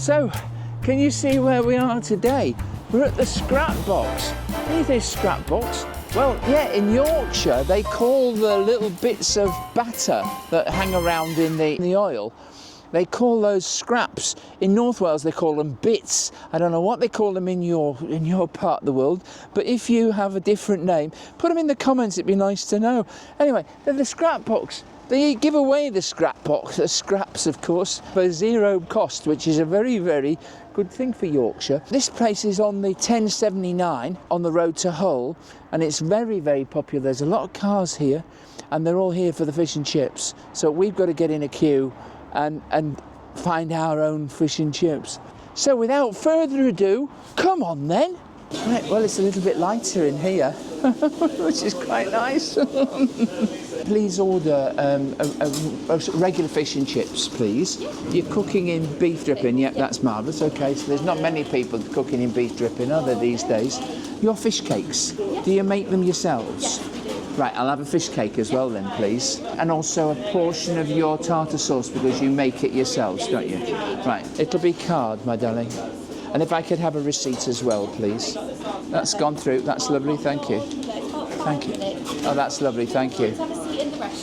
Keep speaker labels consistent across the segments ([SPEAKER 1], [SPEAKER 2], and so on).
[SPEAKER 1] So, can you see where we are today? We're at the scrap box. What is this scrap box? Well, yeah, in Yorkshire, they call the little bits of batter that hang around in the oil, they call those scraps. In North Wales, they call them bits. I don't know what they call them in your part of the world, but if you have a different name, put them in the comments, it'd be nice to know. Anyway, they're the scrap box. They give away the scrap box, the scraps, of course, for zero cost, which is a very, very good thing for Yorkshire. This place is on the 1079 on the road to Hull, and it's very, very popular. There's a lot of cars here, and they're all here for the fish and chips. So we've got to get in a queue and find our own fish and chips. So without further ado, come on then. Right, well, it's a little bit lighter in here, which is quite nice. Please order a regular fish and chips, please. You're cooking in beef dripping, yeah, that's marvellous. Okay, so there's not many people cooking in beef dripping, are there, these days? Your fish cakes, do you make them yourselves? Right, I'll have a fish cake as well then, please. And also a portion of your tartare sauce, because you make it yourselves, don't you? Right, it'll be card, my darling. And if I could have a receipt as well, please. That's gone through, that's lovely, thank you. Thank you. Oh, that's lovely, thank you.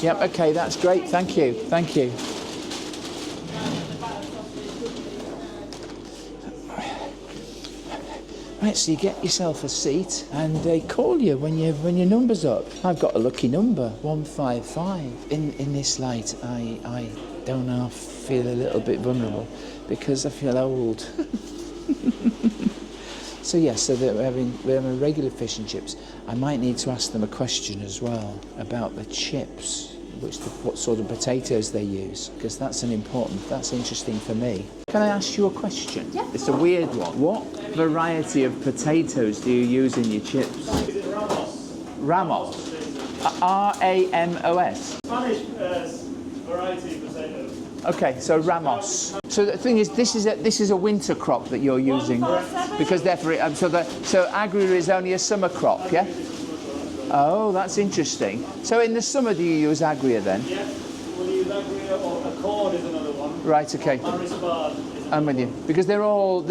[SPEAKER 1] Yep, okay, that's great, thank you, thank you. Right, so you get yourself a seat and they call you when your number's up. I've got a lucky number, 155. In this light, I don't know, I feel a little bit vulnerable because I feel old. So yes, so we're having regular fish and chips. I might need to ask them a question as well about the chips, what sort of potatoes they use, because that's interesting for me. Can I ask you a question?
[SPEAKER 2] Yeah.
[SPEAKER 1] It's a weird one. What variety of potatoes do you use in your chips? Ramos. R-A-M-O-S.
[SPEAKER 3] Spanish variety of potatoes.
[SPEAKER 1] Okay, so Ramos. So the thing is, this is a winter crop that you're using, because they're for it. So Agria is only a summer crop, yeah? Oh, that's interesting. So in the summer, do you use Agria then?
[SPEAKER 3] Yeah, we'll use Agria, or Accord is another one.
[SPEAKER 1] Right. Okay. I'm with you, because they're all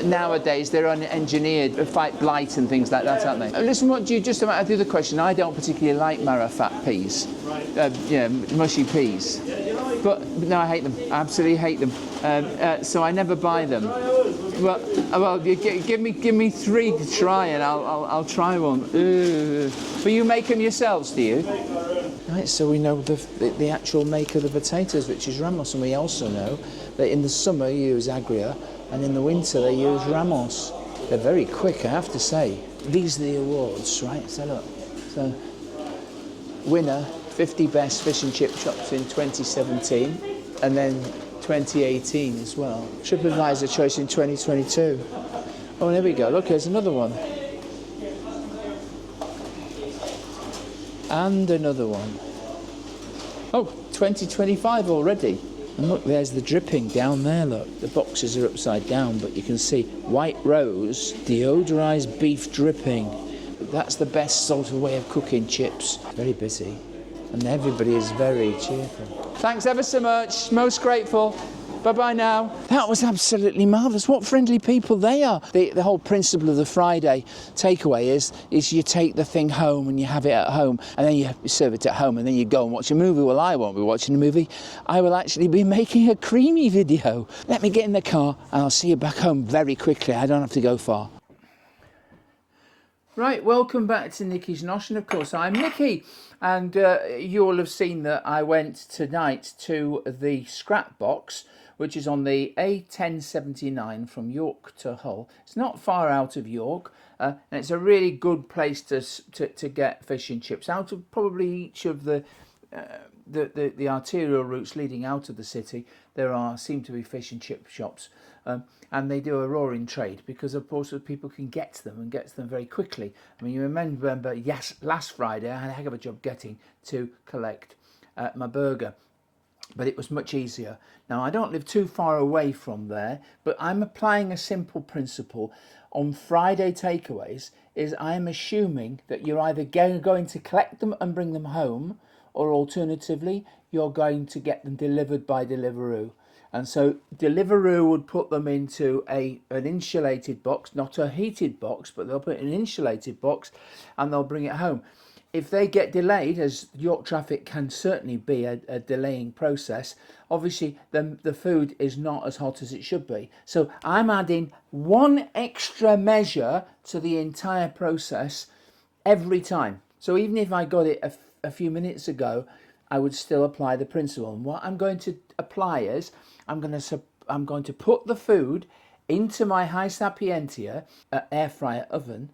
[SPEAKER 1] nowadays they're engineered to fight blight and things like that, aren't they? Listen, what do you just about the other question? I don't particularly like marrowfat peas, right. Mushy peas. But no, I hate them. I absolutely hate them. So I never buy them. Well, you give me 3 to try, and I'll try one. But you make them yourselves, do you? Right. So we know the actual make of the potatoes, which is Ramos, and we also know that in the summer you use Agria, and in the winter they use Ramos. They're very quick, I have to say. These are the awards, right? So look. So winner. 50 best fish and chip shops in 2017, and then 2018 as well. TripAdvisor choice in 2022. Oh, there we go. Look, there's another one. And another one. Oh, 2025 already. And look, there's the dripping down there, look. The boxes are upside down, but you can see White Rose, deodorised beef dripping. That's the best sort of way of cooking chips. Very busy. And everybody is very cheerful. Thanks ever so much. Most grateful. Bye-bye now. That was absolutely marvellous. What friendly people they are. The whole principle of the Friday takeaway is you take the thing home and you have it at home, and then you serve it at home, and then you go and watch a movie. Well, I won't be watching a movie. I will actually be making a creamy video. Let me get in the car and I'll see you back home very quickly. I don't have to go far. Right, welcome back to Nikki's Nosh, and of course I'm Nikki, and you all have seen that I went tonight to the scrap box, which is on the A1079 from York to Hull. It's not far out of York, and it's a really good place to get fish and chips. Out of probably each of the arterial routes leading out of the city, there seem to be fish and chip shops. And they do a roaring trade, because of course people can get to them and get to them very quickly. I mean, you remember, yes, last Friday I had a heck of a job getting to collect my burger, but it was much easier. Now, I don't live too far away from there, but I'm applying a simple principle on Friday takeaways. Is I'm assuming that you're either going to collect them and bring them home, or alternatively you're going to get them delivered by Deliveroo. And so Deliveroo would put them into an insulated box, not a heated box, but they'll put it in an insulated box and they'll bring it home. If they get delayed, as York traffic can certainly be a delaying process, obviously the food is not as hot as it should be. So I'm adding one extra measure to the entire process every time. So even if I got it a few minutes ago, I would still apply the principle. And what I'm going to apply is I'm going to put the food into my high sapientia air fryer oven,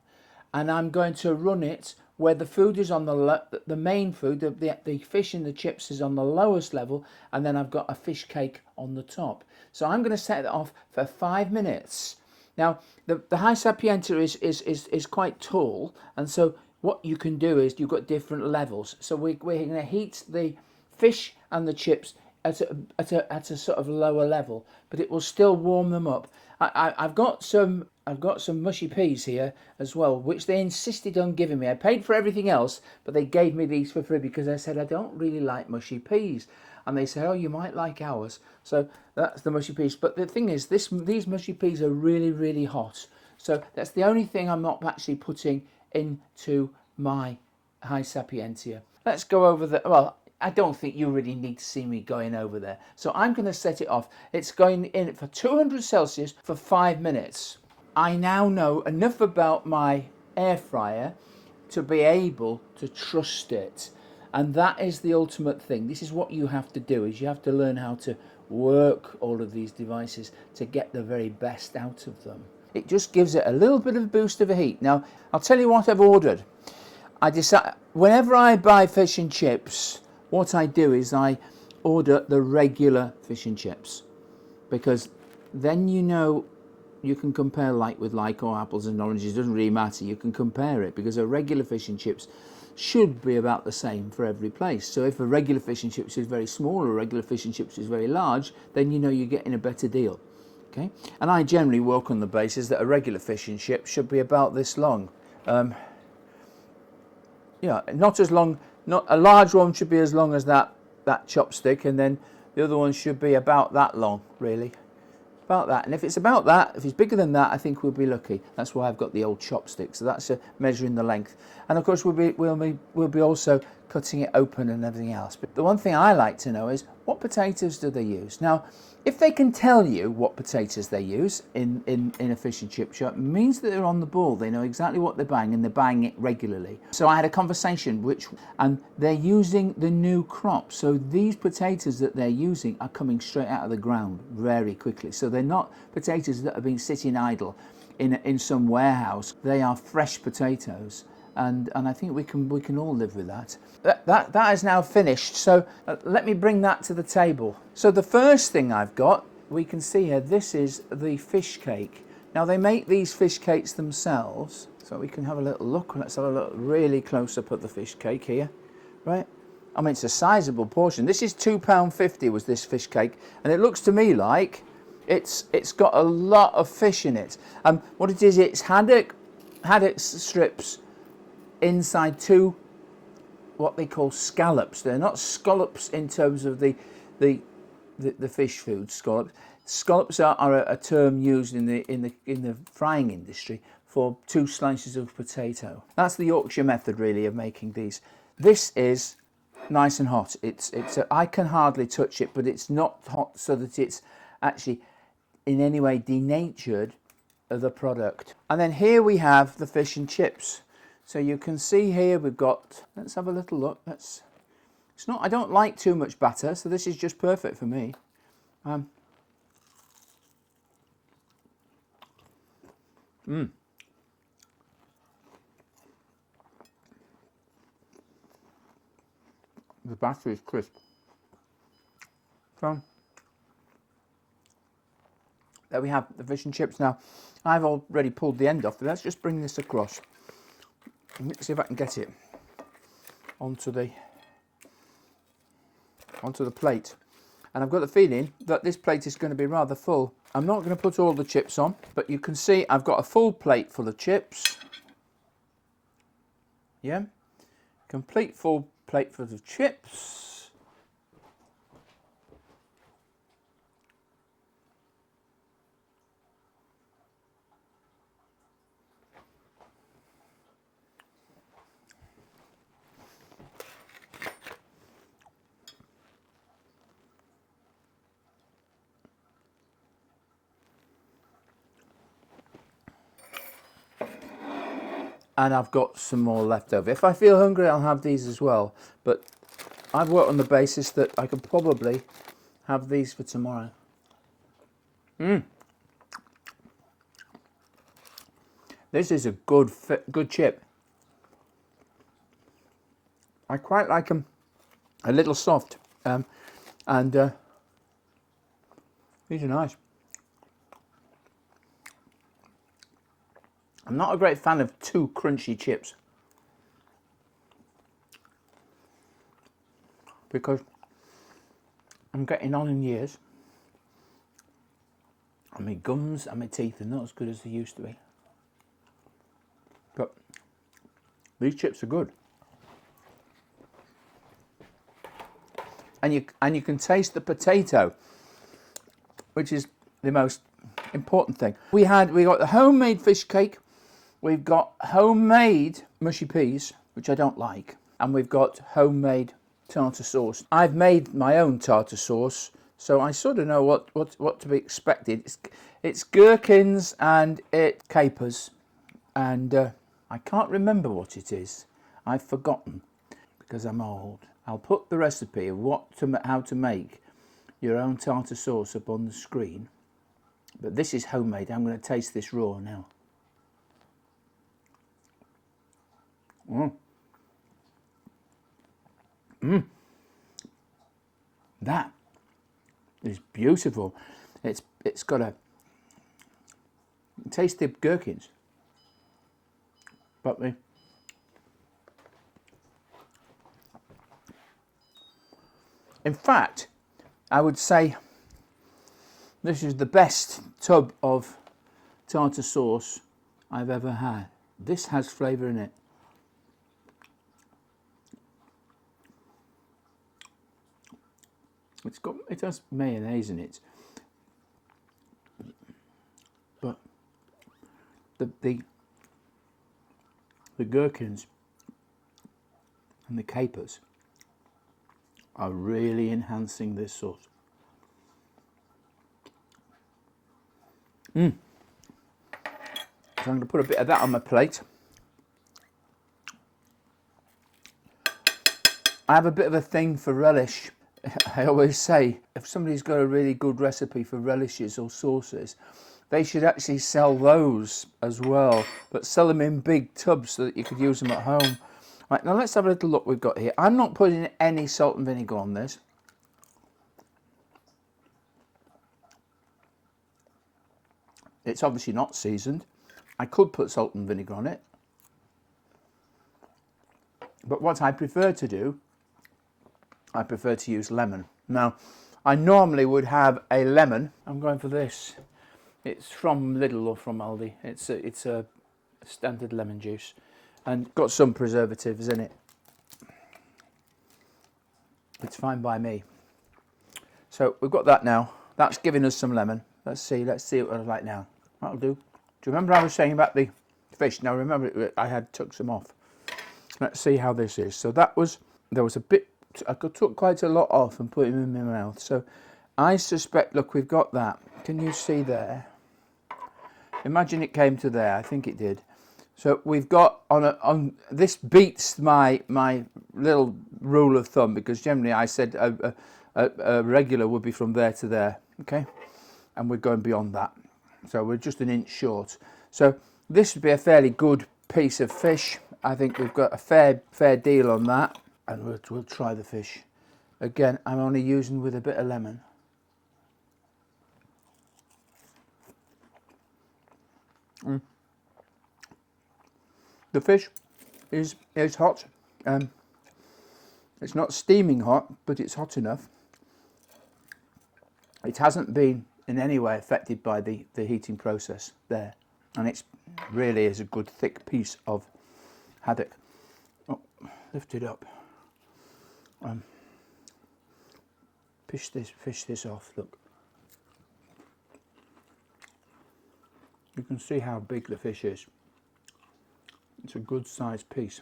[SPEAKER 1] and I'm going to run it where the food is on the main food, the fish and the chips is on the lowest level, and then I've got a fish cake on the top. So I'm going to set it off for 5 minutes. Now the high sapientia is quite tall, and so what you can do is you've got different levels. So we're going to heat the fish and the chips at a sort of lower level, but it will still warm them up. I've got some mushy peas here as well, which they insisted on giving me. I paid for everything else, but they gave me these for free because I said I don't really like mushy peas, and they said, oh, you might like ours. So that's the mushy peas. But the thing is, these mushy peas are really, really hot. So that's the only thing I'm not actually putting into my high sapientia. Let's go over the, well, I don't think you really need to see me going over there. So I'm going to set it off. It's going in for 200 Celsius for 5 minutes. I now know enough about my air fryer to be able to trust it. And that is the ultimate thing. This is what you have to do, is you have to learn how to work all of these devices to get the very best out of them. It just gives it a little bit of a boost of heat. Now, I'll tell you what I've ordered. I decide, whenever I buy fish and chips, what I do is I order the regular fish and chips, because then you know you can compare like with like, or apples and oranges. It doesn't really matter. You can compare it because a regular fish and chips should be about the same for every place. So if a regular fish and chips is very small or a regular fish and chips is very large, then you know you're getting a better deal. Okay, and I generally work on the basis that a regular fish and chip should be about this long. Yeah, not as long. Not a large one should be as long as that chopstick, and then the other one should be about that long, really. About that. And if it's about that, if it's bigger than that, I think we'll be lucky. That's why I've got the old chopstick. So that's measuring the length. And of course we'll be also cutting it open and everything else. But the one thing I like to know is, what potatoes do they use? Now, if they can tell you what potatoes they use in a fish and chip shop, it means that they're on the ball. They know exactly what they're buying, and they're buying it regularly. So I had a conversation and they're using the new crop. So these potatoes that they're using are coming straight out of the ground very quickly. So they're not potatoes that have been sitting idle in some warehouse. They are fresh potatoes. And I think we can all live with that. That is now finished. So let me bring that to the table. So the first thing I've got, we can see here, this is the fish cake. Now they make these fish cakes themselves, so we can have a little look. Let's have a look really close up at the fish cake here, right? I mean, it's a sizable portion. This is £2.50 was this fish cake, and it looks to me like it's got a lot of fish in it. What it is, it's haddock strips inside two what they call scallops. They're not scallops in terms of the fish food scallops. Scallops are a term used in the frying industry for 2 slices of potato. That's the Yorkshire method really of making these. This is nice and hot. I can hardly touch it, but it's not hot so that it's actually in any way denatured of the product. And then here we have the fish and chips. So you can see here we've got, let's have a little look. It's not, I don't like too much batter, so this is just perfect for me. The batter is crisp. So there we have the fish and chips. Now I've already pulled the end off, but let's just bring this across. Let's see if I can get it onto the plate. And I've got the feeling that this plate is going to be rather full. I'm not going to put all the chips on, but you can see I've got a full plate full of chips. Yeah, complete full plate full of chips. and I've got some more left over. If I feel hungry, I'll have these as well. But I've worked on the basis that I could probably have these for tomorrow. This is a good chip. I quite like them a little soft, and these are nice. I'm not a great fan of too crunchy chips because I'm getting on in years and my gums and my teeth are not as good as they used to be. But these chips are good. And you can taste the potato, which is the most important thing. We got the homemade fish cake, we've got homemade mushy peas, which I don't like, and we've got homemade tartar sauce. I've made my own tartar sauce, so I sort of know what to be expected. It's gherkins and it's capers, and I can't remember what it is. I've forgotten because I'm old. I'll put the recipe of how to make your own tartar sauce up on the screen. But this is homemade. I'm going to taste this raw now. That is beautiful. It's got a taste the gherkins, but in fact, I would say this is the best tub of tartar sauce I've ever had. This has flavour in it. It has mayonnaise in it, but the gherkins and the capers are really enhancing this sauce. So I'm going to put a bit of that on my plate. I have a bit of a thing for relish. I always say, if somebody's got a really good recipe for relishes or sauces, they should actually sell those as well, but sell them in big tubs so that you could use them at home. Right, now let's have a little look what we've got here. I'm not putting any salt and vinegar on this. It's obviously not seasoned. I could put salt and vinegar on it. But what I prefer to do, I prefer to use lemon. Now, I normally would have a lemon. I'm going for this. It's from Lidl or from Aldi. It's a standard lemon juice and got some preservatives in it. It's fine by me. So we've got that now. That's giving us some lemon. Let's see what it's like now. That'll do. Do you remember I was saying about the fish? Now remember I had took some off. Let's see how this is. So there was a bit, I took quite a lot off and put it in my mouth. So I suspect, look, we've got that. Can you see there? Imagine it came to there. I think it did. So we've got on this beats my little rule of thumb, because generally I said a regular would be from there to there. Okay, and we're going beyond that. So we're just an inch short. So this would be a fairly good piece of fish. I think we've got a fair deal on that, and we'll try the fish. Again, I'm only using with a bit of lemon. The fish is hot. It's not steaming hot, but it's hot enough. It hasn't been in any way affected by the heating process there, and it really is a good thick piece of haddock. Oh, lift it up. Fish this off. Look, you can see how big the fish is. It's a good sized piece.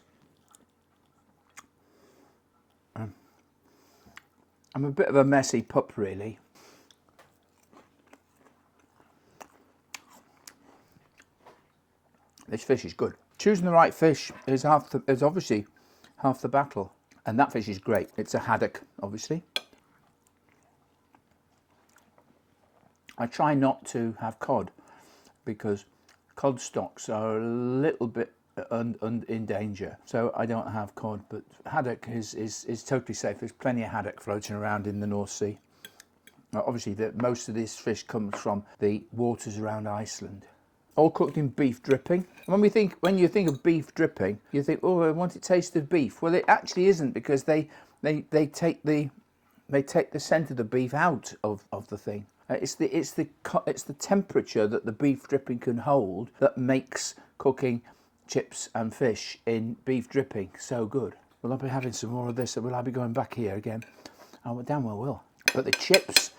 [SPEAKER 1] I'm a bit of a messy pup, really. This fish is good. Choosing the right fish is obviously half the battle. And that fish is great. It's a haddock, obviously. I try not to have cod because cod stocks are a little bit in danger, so I don't have cod. But haddock is totally safe. There's plenty of haddock floating around in the North Sea. Obviously, most of this fish comes from the waters around Iceland. All cooked in beef dripping. And when you think of beef dripping, you think, oh, I want it to taste of beef. Well, it actually isn't, because they take the scent of the beef out of the thing. It's the temperature that the beef dripping can hold that makes cooking chips and fish in beef dripping so good. Will I be having some more of this, or will I be going back here again? I damn well will. But the chips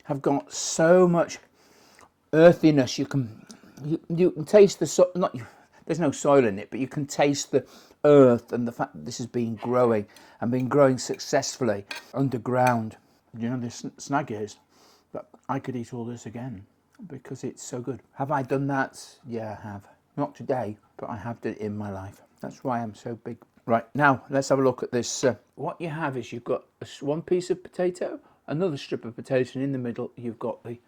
[SPEAKER 1] have got so much earthiness. You can taste there's no soil in it, but you can taste the earth and the fact that this has been growing successfully underground. You know, the snag is that I could eat all this again because it's so good. Have I done that? Yeah, I have. Not today, but I have done it in my life. That's why I'm so big. Right, now let's have a look at this. What you have is you've got one piece of potato, another strip of potato, and in the middle you've got the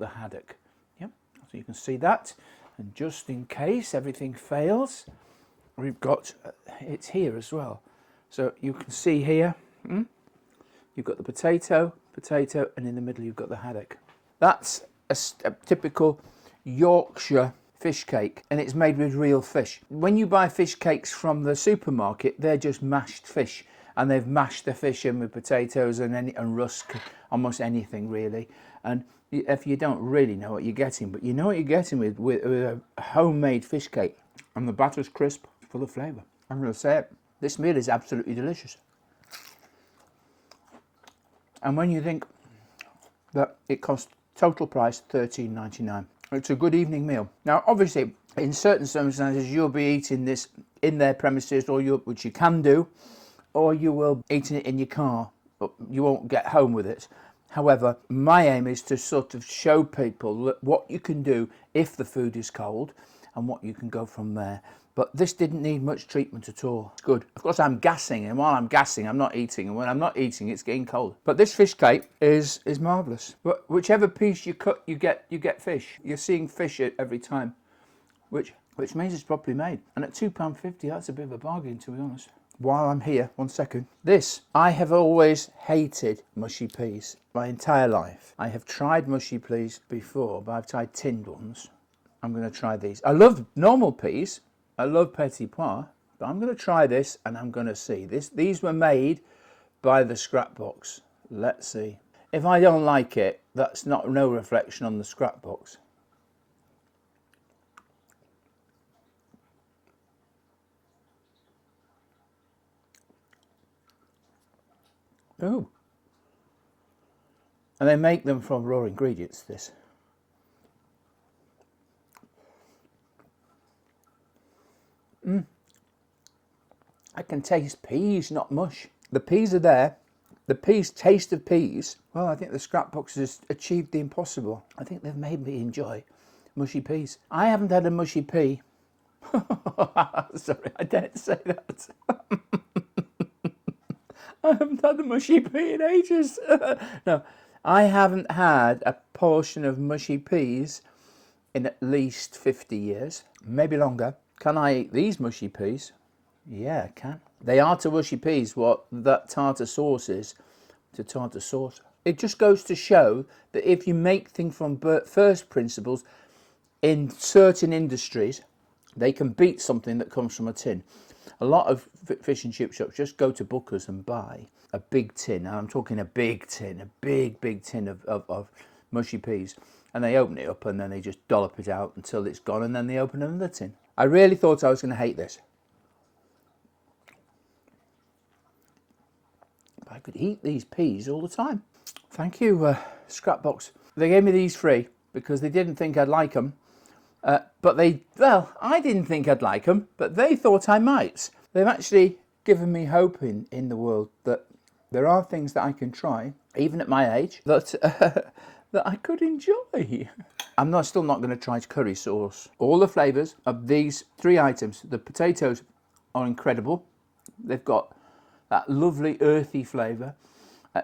[SPEAKER 1] haddock. Yep, so you can see that. And just in case everything fails, we've got it's here as well. So you can see here, you've got the potato, and in the middle you've got the haddock. That's a typical Yorkshire fish cake, and it's made with real fish. When you buy fish cakes from the supermarket, they're just mashed fish, and they've mashed the fish in with potatoes and rusk, almost anything really. And if you don't really know what you're getting, but you know what you're getting with a homemade fish cake, and the batter's crisp, full of flavour. I'm going to say it, this meal is absolutely delicious. And when you think that it costs total price $13.99, it's a good evening meal. Now, obviously, in certain circumstances, you'll be eating this in their premises, which you can do, or you will eating it in your car, but you won't get home with it. However, my aim is to sort of show people what you can do if the food is cold and what you can go from there. But this didn't need much treatment at all. It's good. Of course, I'm gassing, and while I'm gassing, I'm not eating. And when I'm not eating, it's getting cold. But this fish cake is marvellous. But whichever piece you cut, you get fish. You're seeing fish every time, which means it's properly made. And at £2.50, that's a bit of a bargain, to be honest. While I'm here, 1 second. I have always hated mushy peas my entire life. I have tried mushy peas before, but I've tried tinned ones. I'm going to try these. I love normal peas. I love petit pois, but I'm going to try this and I'm going to see. These were made by the scrap box. Let's see. If I don't like it, that's no reflection on the scrap box. Ooh. And they make them from raw ingredients, this. I can taste peas, not mush. The peas are there. The taste of peas. Well, I think the scrap box has achieved the impossible. I think they've made me enjoy mushy peas. I haven't had a mushy pea. Sorry, I didn't say that. I haven't had a mushy pea in ages. No, I haven't had a portion of mushy peas in at least 50 years, maybe longer. Can I eat these mushy peas? Yeah, I can. They are to mushy peas what that tartar sauce is to tartar sauce. It just goes to show that if you make things from first principles in certain industries, they can beat something that comes from a tin. A lot of fish and chip shops just go to Booker's and buy a big tin, and I'm talking a big tin, a big tin of mushy peas, and they open it up and then they just dollop it out until it's gone, and then they open another tin. I really thought I was going to hate this. But I could eat these peas all the time. Thank you, Scrapbox. They gave me these free because they didn't think I'd like them. I didn't think I'd like them, but they thought I might. They've actually given me hope in the world that there are things that I can try, even at my age, that that I could enjoy. I'm still not going to try curry sauce. All the flavours of these 3 items, the potatoes are incredible. They've got that lovely earthy flavour.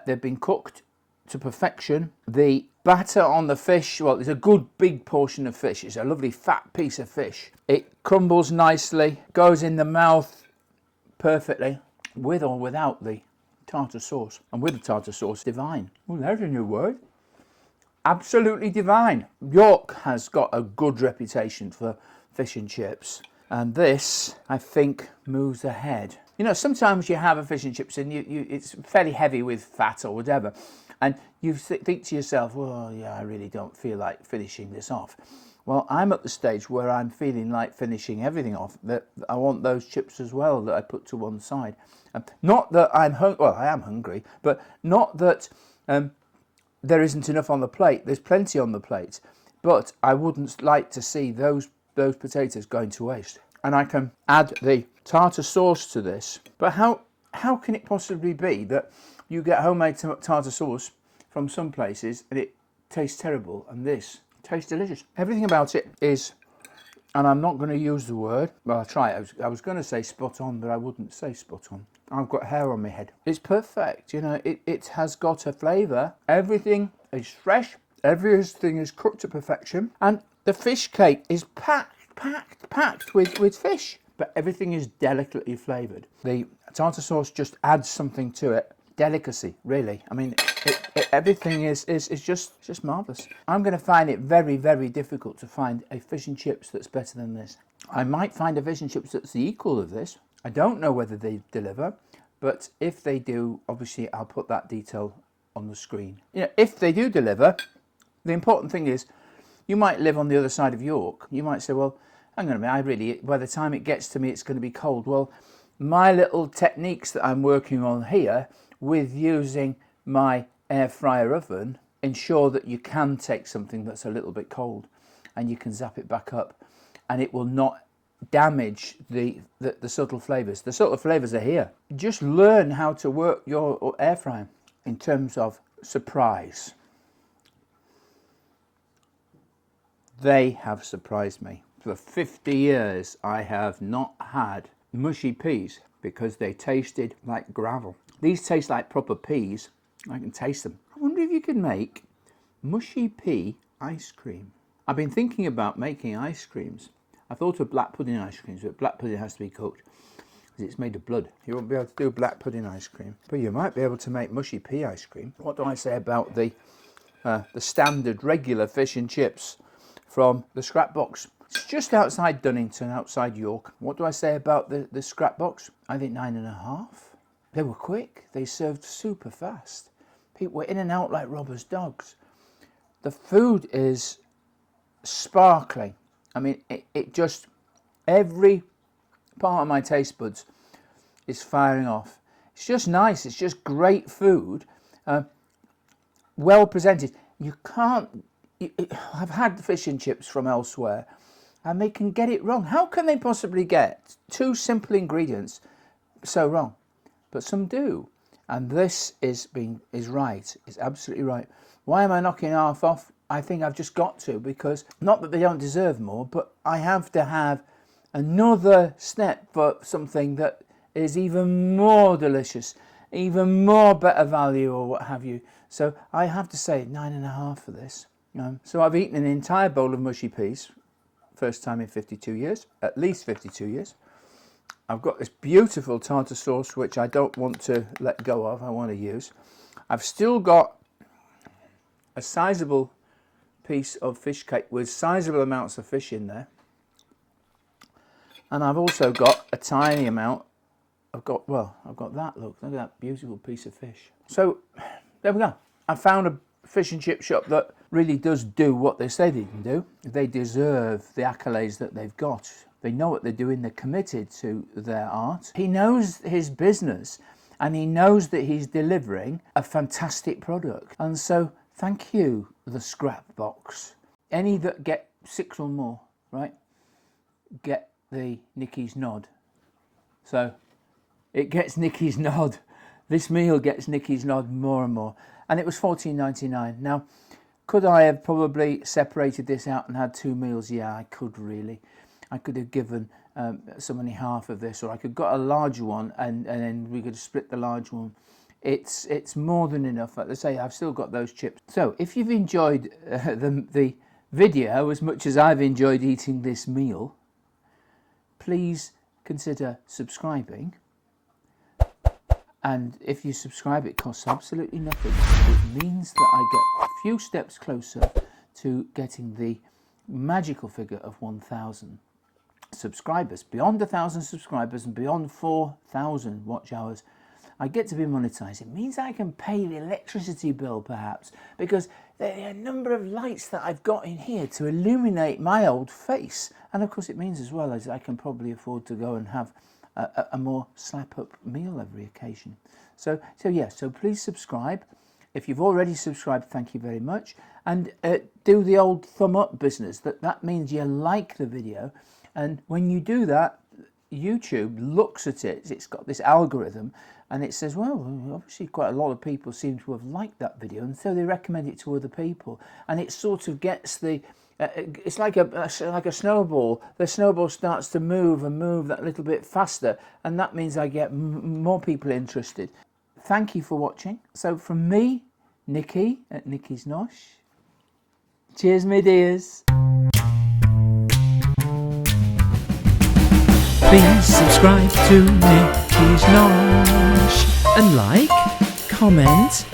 [SPEAKER 1] They've been cooked to perfection. The batter on the fish, well, it's a good big portion of fish. It's a lovely fat piece of fish. It crumbles nicely, goes in the mouth perfectly, with or without the tartar sauce. And with the tartar sauce, divine. Oh, there's a new word. Absolutely divine. York has got a good reputation for fish and chips. And this, I think, moves ahead. You know, sometimes you have a fish and chips and it's fairly heavy with fat or whatever. And you think to yourself, well, yeah, I really don't feel like finishing this off. Well, I'm at the stage where I'm feeling like finishing everything off. That I want those chips as well that I put to one side. Not that I'm well, I am hungry, but not that there isn't enough on the plate. There's plenty on the plate, but I wouldn't like to see those potatoes going to waste. And I can add the tartar sauce to this. But how can it possibly be that you get homemade tartar sauce from some places and it tastes terrible and this tastes delicious? Everything about it is, and I'm not going to use the word, well, I'll try it. I was going to say spot on, but I wouldn't say spot on. I've got hair on my head. It's perfect, you know, it has got a flavour. Everything is fresh, everything is cooked to perfection, and the fish cake is packed with fish, but everything is delicately flavoured. The tartar sauce just adds something to it. Delicacy, really. I mean, everything is just marvellous. I'm going to find it very, very difficult to find a fish and chips that's better than this. I might find a fish and chips that's the equal of this. I don't know whether they deliver, but if they do, obviously I'll put that detail on the screen. You know, if they do deliver, the important thing is, you might live on the other side of York. You might say, well, hang on a minute, by the time it gets to me, it's going to be cold. Well, my little techniques that I'm working on here with using my air fryer oven ensure that you can take something that's a little bit cold and you can zap it back up and it will not damage the subtle flavours. The subtle flavours are here. Just learn how to work your air fryer in terms of surprise. They have surprised me. For 50 years, I have not had mushy peas because they tasted like gravel. These taste like proper peas. I can taste them. I wonder if you can make mushy pea ice cream. I've been thinking about making ice creams. I thought of black pudding ice creams, but black pudding has to be cooked because it's made of blood. You won't be able to do black pudding ice cream, but you might be able to make mushy pea ice cream. What do I say about the standard regular fish and chips from the scrap box? It's just outside Dunnington, outside York. What do I say about the scrap box? I think 9.5. They were quick. They served super fast. People were in and out like robbers' dogs. The food is sparkling. I mean, it just, every part of my taste buds is firing off. It's just nice. It's just great food. Well presented. You can't, I've had fish and chips from elsewhere and they can get it wrong. How can they possibly get 2 simple ingredients so wrong? But some do. And this is right. It's absolutely right. Why am I knocking half off? I think I've just got to, because not that they don't deserve more, but I have to have another step for something that is even more delicious, even more better value or what have you. So I have to say 9.5 for this. So I've eaten an entire bowl of mushy peas, first time in 52 years, at least 52 years. I've got this beautiful tartar sauce, which I don't want to let go of, I want to use. I've still got a sizable piece of fish cake with sizable amounts of fish in there. And I've also got a tiny amount, I've got that, look at that beautiful piece of fish. So, there we go. I found a fish and chip shop that really does do what they say they can do. They deserve the accolades that they've got. They know what they're doing, they're committed to their art. He knows his business and he knows that he's delivering a fantastic product. And so, thank you, the scrap box. Any that get 6 or more, right, get the Nikki's nod. So, it gets Nikki's nod. This meal gets Nikki's nod more and more. And it was $14.99. Now, Could I have probably separated this out and had 2 meals? Yeah, I could really. I could have given somebody half of this, or I could got a larger one and then we could split the large one. It's more than enough. Like I say, I've still got those chips. So if you've enjoyed the video as much as I've enjoyed eating this meal, please consider subscribing. And if you subscribe, it costs absolutely nothing. It means that I get a few steps closer to getting the magical figure of 1,000 subscribers. Beyond 1,000 subscribers and beyond 4,000 watch hours, I get to be monetized. It means I can pay the electricity bill, perhaps, because there are a number of lights that I've got in here to illuminate my old face. And of course, it means as well as I can probably afford to go and have a more slap-up meal every occasion. So please subscribe. If you've already subscribed, thank you very much. And do the old thumb up business. That means you like the video. And when you do that, YouTube looks at it. It's got this algorithm and it says, well, obviously quite a lot of people seem to have liked that video, and so they recommend it to other people. And it sort of gets the... it's like a snowball. The snowball starts to move and move that little bit faster, and that means I get more people interested. Thank you for watching. So from me, Nikki at Nikki's Nosh. Cheers, my dears. Please subscribe to Nikki's Nosh and like, comment